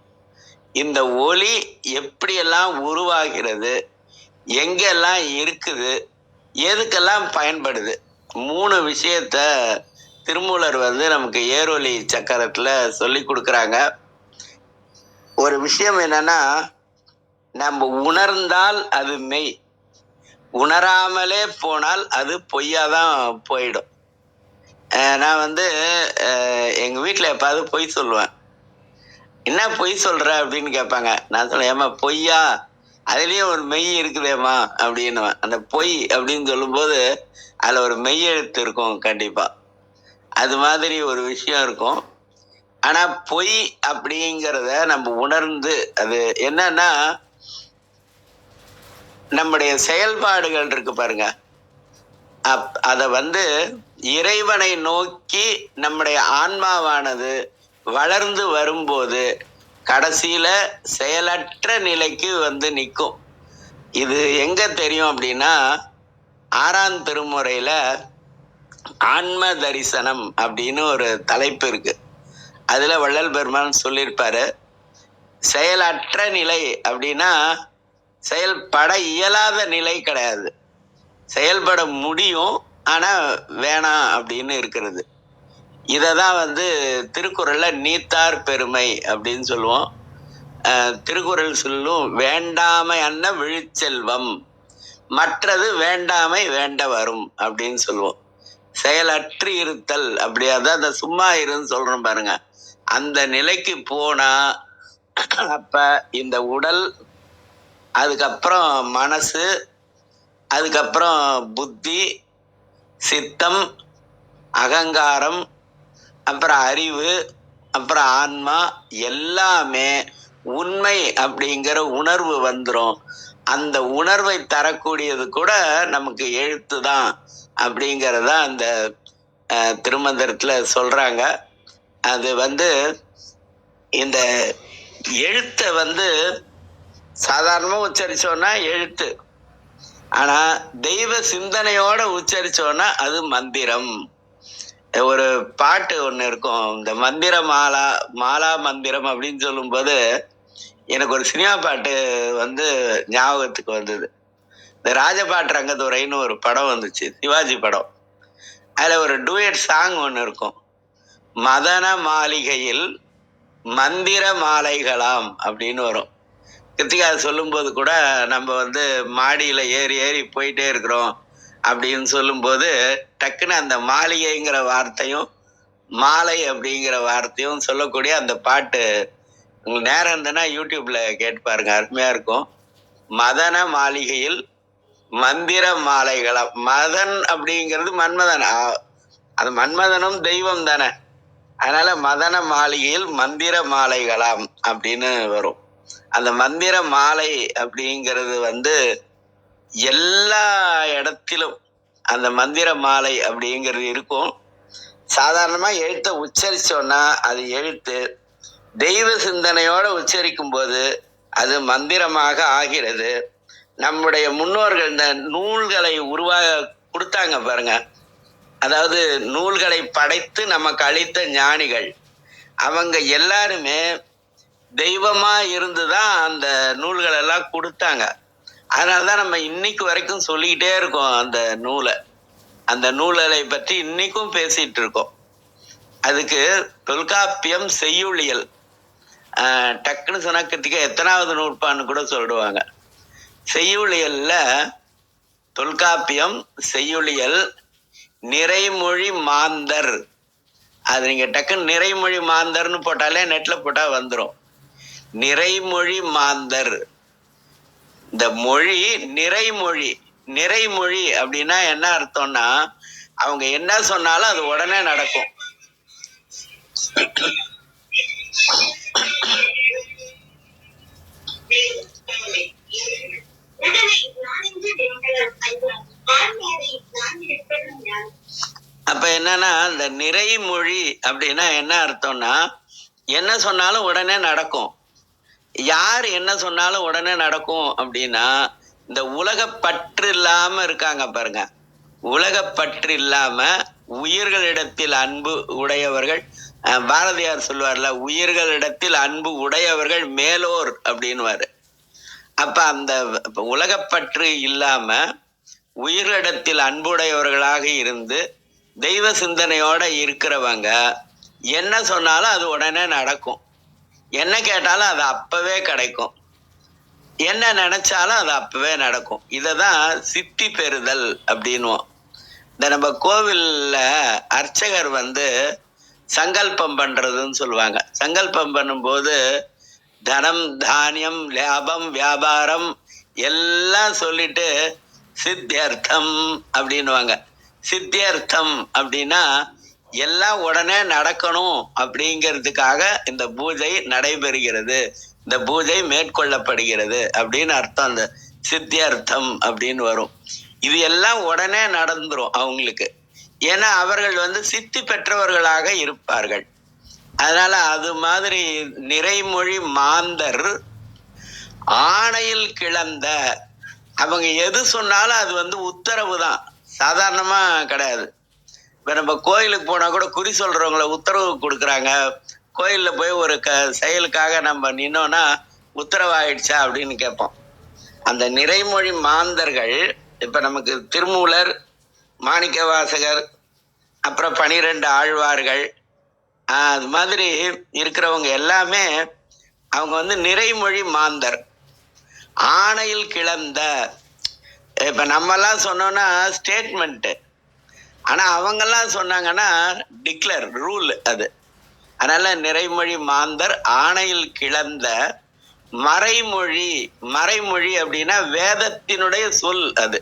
இந்த ஒளி எப்படியெல்லாம் உருவாகிறது, எங்கெல்லாம் இருக்குது, எதுக்கெல்லாம் பயன்படுது, 3 விஷயத்த திருமூலர் நமக்கு ஏரொளி சக்கரத்துல சொல்லி கொடுக்குறாங்க. ஒரு விஷயம் என்னன்னா, நம்ம உணர்ந்தால் அது மெய், உணராமலே போனால் அது பொய்யாதான் போயிடும். நான் எங்க வீட்டுல எப்பாவது பொய் சொல்லுவேன். என்ன பொய் சொல்ற அப்படின்னு கேட்பாங்க. நான் சொல்லுவேன், ஏமா பொய்யா, அதுலயும் ஒரு மெய் இருக்குதேம்மா அப்படின்னுவேன். அந்த பொய் அப்படின்னு சொல்லும்போது அதுல ஒரு மெய் எழுத்து இருக்கும் கண்டிப்பா. அது மாதிரி ஒரு விஷயம் இருக்கும். ஆனா பொய் அப்படிங்கிறத நம்ம உணர்ந்து, அது என்னன்னா நம்முடைய செயல்பாடுகள் இருக்கு பாருங்க, அத இறைவனை நோக்கி நம்முடைய ஆன்மாவானது வளர்ந்து வரும்போது கடைசியில செயலற்ற நிலைக்கு நிற்கும். இது எங்க தெரியும் அப்படின்னா 6ஆம் திருமுறையில ஆன்ம தரிசனம் அப்படின்னு ஒரு தலைப்பு இருக்கு. அதுல வள்ளல் பெருமான் சொல்லியிருப்பாரு, செயலற்ற நிலை அப்படின்னா செயல்பட இயலாத நிலை கிடையாது, செயல்பட முடியும் ஆனா வேணாம் அப்படின்னு இருக்கிறது. இததான் திருக்குறள்ல நீத்தார் பெருமை அப்படின்னு சொல்லுவோம். திருக்குறள் சொல்லும், வேண்டாமை அன்ன விழிச்செல்வம், மற்றது வேண்டாமை வேண்ட வரும் அப்படின்னு சொல்லுவோம். செயலற்று இருத்தல், அப்படியாதான் அந்த சும்மா இருன்னு சொல்றோம் பாருங்க, அந்த நிலைக்கு போனா அப்ப இந்த உடல், அதுக்கப்புறம் மனசு, அதுக்கப்புறம் புத்தி, சித்தம், அகங்காரம், அப்புறம் அறிவு, அப்புறம் ஆன்மா எல்லாமே உண்மை அப்படிங்கிற உணர்வு வந்துரும். அந்த உணர்வை தரக்கூடியது கூட நமக்கு எழுத்து தான் அப்படிங்கிறத அந்த திருமந்திரத்துல சொல்றாங்க. அது இந்த எழுத்தை சாதாரணமா உச்சரிச்சோன்னா எழுத்து, ஆனா தெய்வ சிந்தனையோட உச்சரிச்சோன்னா அது மந்திரம். ஒரு பாட்டு ஒண்ணு இருக்கும், இந்த மந்திர மாலா மாலா மந்திரம் அப்படின்னு சொல்லும்போது எனக்கு ஒரு சினிமா பாட்டு ஞாபகத்துக்கு வந்தது. இந்த ராஜபாட்டு ரங்கத்துறைன்னு ஒரு படம் வந்துச்சு, சிவாஜி படம். அதுல ஒரு டூயட் சாங் ஒண்ணு இருக்கும், மதன மாளிகையில் மந்திர மாலைகளாம் அப்படின்னு வரும். கிருத்திகா சொல்லும் போது கூட நம்ம மாடியில ஏறி ஏறி போயிட்டே இருக்கிறோம் அப்படின்னு சொல்லும்போது டக்குன்னு அந்த மாளிகைங்கிற வார்த்தையும் மாலை அப்படிங்கிற வார்த்தையும் சொல்லக்கூடிய அந்த பாட்டு, உங்களுக்கு நேரம் இருந்ததுன்னா யூடியூப்ல கேட்டு பாருங்க, அருமையா இருக்கும். மதன மாளிகையில் மந்திர மாலைகளாம். மதன் அப்படிங்கிறது மன்மதன், அது மன்மதனும் தெய்வம் தானே, அதனால மதன மாளிகையில் மந்திர மாலைகளாம் அப்படின்னு வரும். அந்த மந்திர மாலை அப்படிங்கிறது எல்லா இடத்திலும் அந்த மந்திர மாலை அப்படிங்கிறது இருக்கும். சாதாரணமா எழுத்தை உச்சரிச்சோன்னா அது எழுத்து, தெய்வ சிந்தனையோட உச்சரிக்கும் போது அது மந்திரமாக ஆகிறது. நம்முடைய முன்னோர்கள் இந்த நூல்களை கொடுத்தாங்க பாருங்க, அதாவது நூல்களை படைத்து நமக்கு அளித்த ஞானிகள், அவங்க எல்லாருமே தெய்வமா இருந்துதான் அந்த நூல்கள் எல்லாம் கொடுத்தாங்க. அதனாலதான் நம்ம இன்னைக்கு வரைக்கும் சொல்லிக்கிட்டே இருக்கோம் அந்த நூல்களை பற்றி இன்னைக்கும் பேசிட்டு இருக்கோம். அதுக்கு தொல்காப்பியம் செய்யுளியல், டக்குன்னு சொன்னதுக்கு எத்தனாவது நூற்பான்னு கூட சொல்லுவாங்க. செய்யுளியல்ல தொல்காப்பியம் செய்யுளியல் நிறைமொழி மாந்தர், அது நீங்க டக்குன்னு நிறைமொழி மாந்தர்னு போட்டாலே நெட்ல போட்டா வந்துடும். நிறைமொழி மாந்தர், இந்த மொழி நிறைமொழி. நிறைமொழி அப்படின்னா என்ன அர்த்தம்னா அவங்க என்ன சொன்னாலும் அது உடனே நடக்கும். அப்ப என்னன்னா இந்த நிறைமொழி அப்படின்னா என்ன அர்த்தம்னா என்ன சொன்னாலும் உடனே நடக்கும். யார் என்ன சொன்னாலும் உடனே நடக்கும் அப்படின்னா இந்த உலகப்பற்று இல்லாம இருக்காங்க பாருங்க. உலகப்பற்று இல்லாம உயிர்களிடத்தில் அன்பு உடையவர்கள், பாரதியார் சொல்வார்ல, உயிர்களிடத்தில் அன்பு உடையவர்கள் மேலோர் அப்படின்வாரு. அப்ப அந்த உலகப்பற்று இல்லாம உயிரிடத்தில் அன்புடையவர்களாக இருந்து தெய்வ சிந்தனையோட இருக்கிறவங்க என்ன சொன்னாலும் அது உடனே நடக்கும். என்ன கேட்டாலும் அது அப்பவே கிடைக்கும். என்ன நினைச்சாலும் அது அப்பவே நடக்கும். இததான் சித்தி பெறுதல் அப்படின்வோம். இந்த நம்ம கோவில்ல அர்ச்சகர் சங்கல்பம் பண்றதுன்னு சொல்லுவாங்க. சங்கல்பம் பண்ணும்போது தனம், தானியம், லாபம், வியாபாரம் எல்லாம் சொல்லிட்டு சித்தியர்த்தம் அப்படின்னுவாங்க. சித்தியர்த்தம் அப்படின்னா எல்லாம் உடனே நடக்கணும் அப்படிங்கிறதுக்காக இந்த பூஜை நடைபெறுகிறது, இந்த பூஜை மேற்கொள்ளப்படுகிறது அப்படின்னு அர்த்தம். அந்த சித்தியர்த்தம் அப்படின்னு வரும். இது எல்லாம் உடனே நடந்துரும் அவங்களுக்கு. ஏன்னா அவர்கள் சித்தி பெற்றவர்களாக இருப்பார்கள். அதனால அது மாதிரி நிறைமொழி மாந்தர் ஆணையில் கிளந்த, அவங்க எது சொன்னாலும் அது உத்தரவு தான், சாதாரணமா கிடையாது. இப்ப நம்ம கோயிலுக்கு போனா கூட குறி சொல்றவங்கள உத்தரவு கொடுக்குறாங்க. கோயில்ல போய் ஒரு செயலுக்காக நம்ம நின்னோம்னா உத்தரவாயிடுச்சா அப்படின்னு கேட்போம். அந்த நிறைமொழி மாந்தர்கள் இப்ப நமக்கு திருமூலர், மாணிக்க வாசகர், அப்புறம் 12 ஆழ்வார்கள், அது மாதிரி இருக்கிறவங்க எல்லாமே அவங்க நிறைமொழி மாந்தர், ஆணையில் கிளந்த. இப்ப நம்ம எல்லாம் சொன்னோம்னா ஸ்டேட்மெண்ட், ஆனா அவங்கெல்லாம் சொன்னாங்கன்னா டிக்ளேர், ரூல் அது. அதனால நிறைமொழி மாந்தர் ஆணையில் கிளந்த மறைமொழி. மறைமொழி அப்படின்னா வேதத்தினுடைய சொல். அது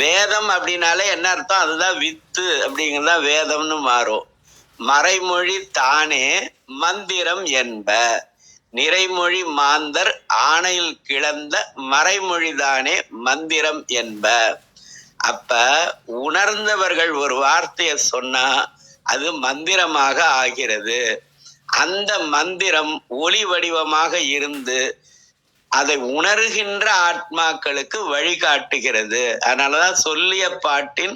வேதம் அப்படின்னாலே என்ன அர்த்தம்? அதுதான் வித்து அப்படிங்கிறதா வேதம்னு மாறும். மறைமொழி தானே மந்திரம் என்ப. நிறைமொழி மாந்தர் ஆணையில் கிளந்த மறைமொழிதானே மந்திரம் என்ப. அப்ப உணர்ந்தவர்கள் ஒரு வார்த்தையை சொன்னா அது மந்திரமாக ஆகிறது. அந்த மந்திரம் ஒளி வடிவமாக இருந்து அதை உணர்கின்ற ஆத்மாக்களுக்கு வழிகாட்டுகிறது. அதனாலதான் சொல்லிய பாட்டின்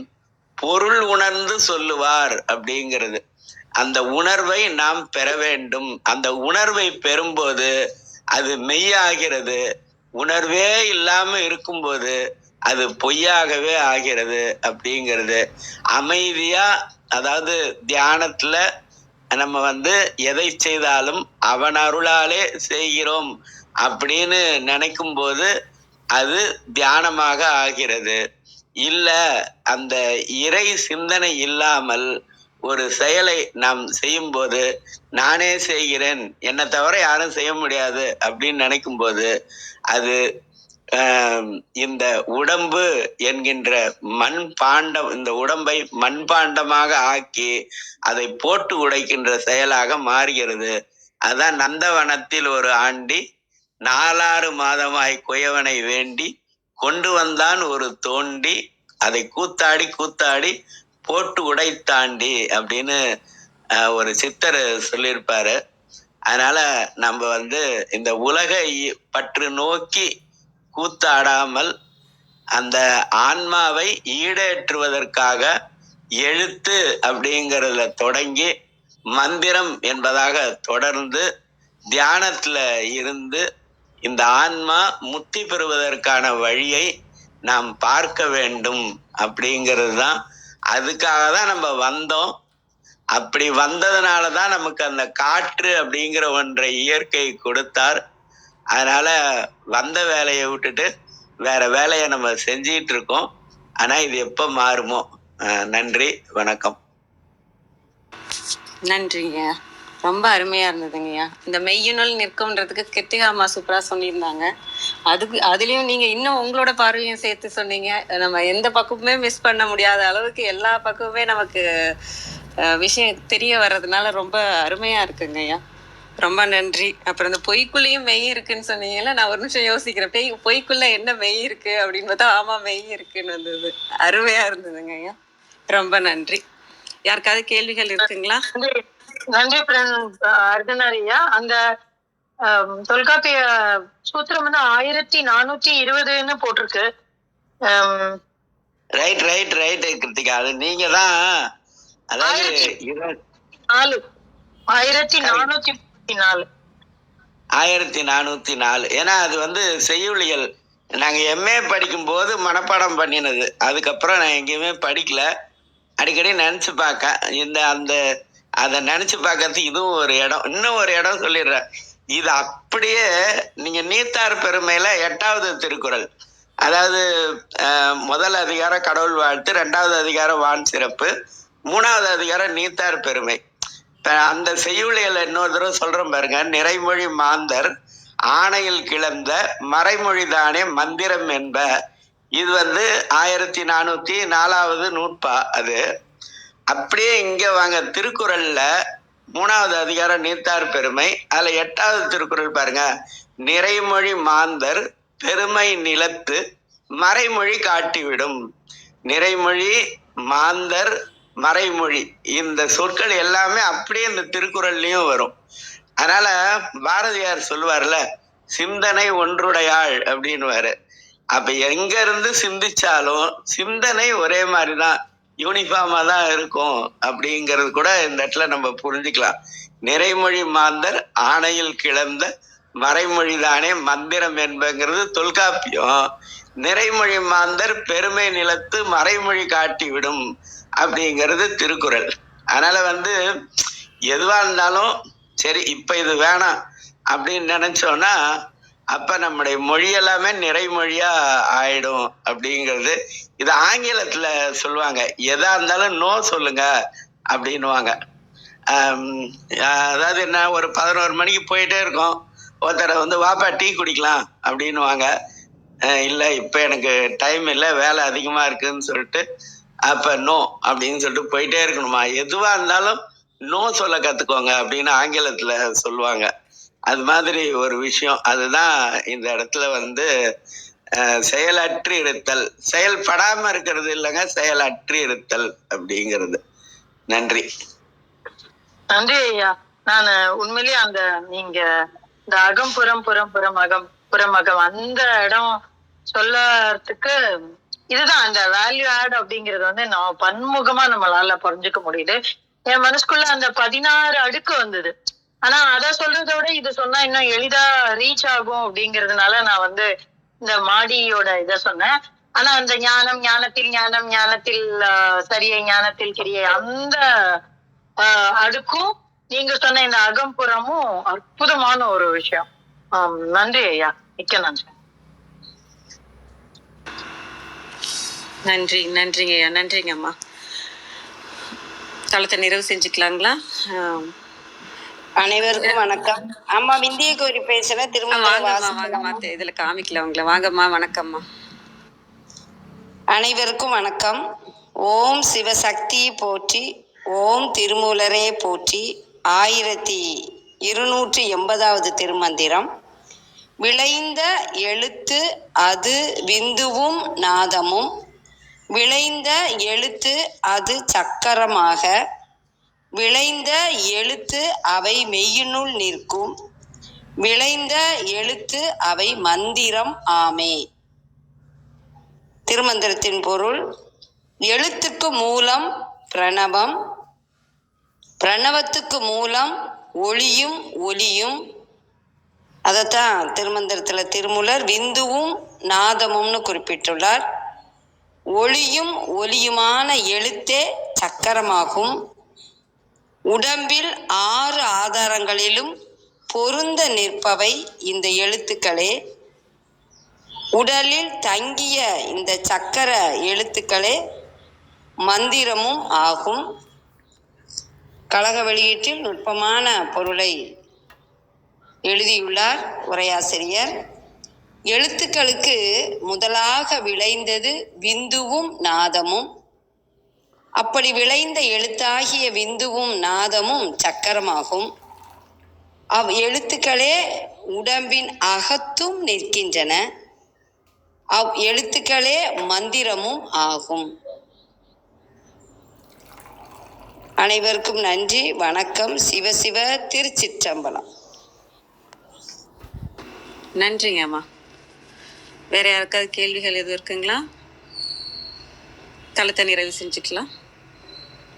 பொருள் உணர்ந்து சொல்லுவார் அப்படிங்கிறது. அந்த உணர்வை நாம் பெற வேண்டும். அந்த உணர்வை பெறும்போது அது மெய்யாகிறது. உணர்வே இல்லாம இருக்கும்போது அது பொய்யாகவே ஆகிறது அப்படிங்கிறது. அமைதியா, அதாவது தியானத்துல நம்ம எதை செய்தாலும் அவன் அருளாலே செய்கிறோம் அப்படின்னு நினைக்கும் போது அது தியானமாக ஆகிறது. இல்ல அந்த இறை சிந்தனை இல்லாமல் ஒரு செயலை நாம் செய்யும் போது, நானே செய்கிறேன், என்னை தவிர யாரும் செய்ய முடியாது அப்படின்னு நினைக்கும் போது அது இந்த உடம்பு என்கின்ற மண் பாண்டம், இந்த உடம்பை மண்பாண்டமாக ஆக்கி அதை போட்டு உடைக்கின்ற செயலாக மாறுகிறது. அதான் நந்தவனத்தில் ஒரு ஆண்டி 4 மாதமாய் குயவனை வேண்டி கொண்டு வந்தான் ஒரு தோண்டி, அதை கூத்தாடி கூத்தாடி போட்டு உடைத்தாண்டி அப்படின்னு ஒரு சித்தர் சொல்லியிருப்பாரு. அதனால நம்ம இந்த உலக பற்று நோக்கி கூத்தாடாமல் அந்த ஆன்மாவை ஈடேற்றுவதற்காக எழுத்து அப்படிங்கிறதுல தொடங்கி மந்திரம் என்பதாக தொடர்ந்து தியானத்துல இருந்து இந்த ஆன்மா முக்தி பெறுவதற்கான வழியை நாம் பார்க்க வேண்டும் அப்படிங்கிறது தான். அதுக்காக தான் நம்ம வந்தோம். அப்படி வந்ததுனாலதான் நமக்கு அந்த காற்று அப்படிங்கிற ஒன்றை இயற்கை கொடுத்தார். அதனால வந்த வேலையை விட்டுட்டு வேற வேலையை நம்ம செஞ்சிட்டு இருக்கோம். ஆனா இது எப்ப மாறுமோ. நன்றி, வணக்கம். நன்றிங்க, ரொம்ப அருமையா இருந்ததுங்கய்யா. இந்த மெய்யுணல் நிற்கும்ன்றதுக்கு கிருத்திகாமா சூப்பரா சொல்லியிருந்தாங்க. அதுலயும் நீங்க இன்னும் உங்களோட பார்வையும் சேர்த்து சொன்னீங்க. நம்ம எந்த பக்கமுமே மிஸ் பண்ண முடியாத அளவுக்கு எல்லா பக்கமுமே நமக்கு விஷயம் தெரிய வர்றதுனால ரொம்ப அருமையா இருக்குங்கய்யா. ரொம்ப நன்றி. அப்புறம் இந்த பொய்க்குள்ளேயும் மெய் இருக்குன்னு சொன்னீங்கல்ல, நான் ஒரு நிமிஷம் யோசிக்கிறேன், பொய்க்குள்ள என்ன மெய் இருக்கு அப்படின்னு பார்த்தா ஆமா மெய் இருக்குன்னு வந்தது. அருமையா இருந்ததுங்க ஐயா, ரொம்ப நன்றி. யாருக்காவது கேள்விகள் இருக்குங்களா? நன்றி அர்ஜுனரியா. அந்த தொல்காப்பிய சூத்திரம் வந்து 1420 போட்டிருக்கு. ரைட் ரைட் ரைட் கிருத்திகா, அது நீங்க தான். அதாவது 1434. 1404. ஏன்னா அது வந்து செய்யுளியல். நாங்க எம்ஏ படிக்கும் போது மனப்பாடம் பண்ணினது. அதுக்கப்புறம் நான் எங்கேயுமே படிக்கல. அடிக்கடி நினைச்சு பார்க்க அதை நினைச்சு பார்க்கறதுக்கு இதுவும் ஒரு இடம். இன்னும் ஒரு இடம் சொல்லிடுறேன். இது அப்படியே நீங்க நீத்தார் பெருமையில 8வது திருக்குறள், அதாவது முதல் அதிகாரம் கடவுள் வாழ்த்து, 2வது அதிகாரம் வான் சிறப்பு, 3வது அதிகாரம் நீத்தார் பெருமை. அந்த செய்யுளியல் இன்னொரு தடவை சொல்றேன் பாருங்க. நிறைமொழி மாந்தர் ஆணையில் கிளந்த மறைமொழிதானே மந்திரம் என்ப. இது வந்து 1404வது நூற்பா. அது அப்படியே இங்க வாங்க, திருக்குறள்ல 3வது அதிகாரம் நீத்தார் பெருமை, அதுல 8வது திருக்குறள் பாருங்க. நிறைமொழி மாந்தர் பெருமை நிலத்து மறைமொழி காட்டிவிடும். நிறைமொழி, மாந்தர், மறைமொழி, இந்த சொற்கள் எல்லாமே அப்படியே இந்த திருக்குறள்லயும் வரும். அதனால பாரதியார் சொல்லுவார்ல, சிந்தனை ஒன்றுடையாள் அப்படின்னுவாரு. அப்ப எங்க இருந்து சிந்திச்சாலும் சிந்தனை ஒரே மாதிரிதான், யூனிஃபார்மா தான் இருக்கும் அப்படிங்கிறது கூட இந்த இடத்துல நம்ம புரிஞ்சுக்கலாம். நிறைமொழி மாந்தர் ஆணையில் கிளந்த மறைமொழிதானே மந்திரம் என்பங்கிறது தொல்காப்பியம். நிறைமொழி மாந்தர் பெருமை நிலத்து மறைமொழி காட்டி விடும் அப்படிங்கிறது திருக்குறள். அதனால வந்து எதுவா இருந்தாலும் சரி, இப்ப இது வேணாம் அப்படின்னு நினைச்சோம்னா அப்ப நம்முடைய மொழி எல்லாமே நிறைமொழியா ஆயிடும் அப்படிங்கிறது. இது ஆங்கிலத்துல சொல்லுவாங்க, எதா இருந்தாலும் நோ சொல்லுங்க அப்படின்னுவாங்க. அதாவது என்ன, ஒரு 11 மணிக்கு போயிட்டே இருக்கோம், ஒருத்தரை வந்து வாப்பா டீ குடிக்கலாம் அப்படின்னுவாங்க. இல்லை இப்ப எனக்கு டைம் இல்லை, வேலை அதிகமா இருக்குன்னு சொல்லிட்டு அப்ப நோ அப்படின்னு சொல்லிட்டு போயிட்டே இருக்கணுமா? எதுவா இருந்தாலும் நோ சொல்ல கத்துக்கோங்க அப்படின்னு ஆங்கிலத்துல சொல்லுவாங்க. அது மாதிரி ஒரு விஷயம். அதுதான் இந்த இடத்துல வந்து செயலற்று இருத்தல், செயல்படாம இருக்கிறது இல்லைங்க, செயலற்று இருத்தல் அப்படிங்கிறது. நன்றி. நன்றி ஐயா. நான் உண்மையிலேயே அந்த நீங்க இந்த அகம் புறம் புறம் புறம் அகம் புறம் அகம் அந்த இடம் சொல்லறதுக்கு இதுதான் அந்த வேல்யூ ஆட் அப்படிங்கிறது வந்து நான் பன்முகமா நம்மளால புரிஞ்சுக்க முடியுது. என் மனசுக்குள்ள அந்த 16 அடுக்கு வந்தது. ஆனா அத சொல்றதை விட இது சொன்னா இன்னும் எளிதா ரீச் ஆகும் அப்படிங்கிறதுனால நான் வந்து இந்த மாடியோட இத சொன்னேன். ஆனா அந்த ஞானம், ஞானத்தில் ஞானம், ஞானத்தில் சரியை, ஞானத்தில் கிரியை, அந்த அடுக்கும் நீங்க சொன்ன இந்த அகம்புறமும் அற்புதமான ஒரு விஷயம். நன்றி ஐயா, மிக்க நன்றி. நன்றிங்க ஐயா, நன்றிங்க அம்மா. தளத்தை நிறைவு செஞ்சுக்கலாங்களா? அனைவருக்கும் வணக்கம். அம்மா விந்திய கோரி பேசுறேன். வாங்கம்மா, இதுல காமிக்கல உங்களை. வாங்கம்மா, வணக்கம்மா. அனைவருக்கும் வணக்கம். ஓம் சிவசக்தி போற்றி, ஓம் திருமூலரே போற்றி. 1280வது திருமந்திரம். விளைந்த எழுத்து அது விந்துவும் நாதமும், விளைந்த எழுத்து அது சக்கரமாக, விளைந்த எழுத்து அவை மெய்யினுள் நிற்கும், விளைந்த எழுத்து அவை மந்திரம் ஆமே. திருமந்திரத்தின் பொருள்: எழுத்துக்கு மூலம் பிரணவம், பிரணவத்துக்கு மூலம் ஒளியும் ஒலியும். அதைத்தான் திருமந்திரத்துல திருமூலர் விந்துவும் நாதமும்னு குறிப்பிட்டுள்ளார். ஒளியும் ஒலியுமான எழுத்தே சக்கரமாகும். உடம்பில் 6 ஆதாரங்களிலும் பொருந்த நிற்பவை இந்த எழுத்துக்களே. உடலில் தங்கிய இந்த சக்கர எழுத்துக்களே மந்திரமும் ஆகும். கழக வெளியீட்டில் நுட்பமான பொருளை எழுதியுள்ளார் உரையாசிரியர். எழுத்துக்களுக்கு முதலாக விளைந்தது விந்துவும் நாதமும். அப்படி விளைந்த எழுத்தாகிய விந்துவும் நாதமும் சக்கரமாகும். அவ் எழுத்துக்களே உடம்பின் அகத்தும் நிற்கின்றன. அவ் எழுத்துக்களே மந்திரமும் ஆகும். அனைவருக்கும் நன்றி, வணக்கம். சிவசிவ. திருச்சிற்றம்பலம். நன்றிங்க அம்மா. வேற யாருக்காவது கேள்விகள் எதுவும் இருக்குங்களா? தளத்தை நிறைவு செஞ்சுக்கலாம்.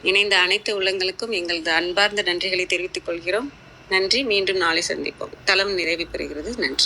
இணைந்த அனைத்து உள்ளங்களுக்கும் எங்களது அன்பார்ந்த நன்றிகளை தெரிவித்துக் கொள்கிறோம். நன்றி. மீண்டும் நாளை சந்திப்போம். தளம் நிறைவு பெறுகிறது. நன்றி.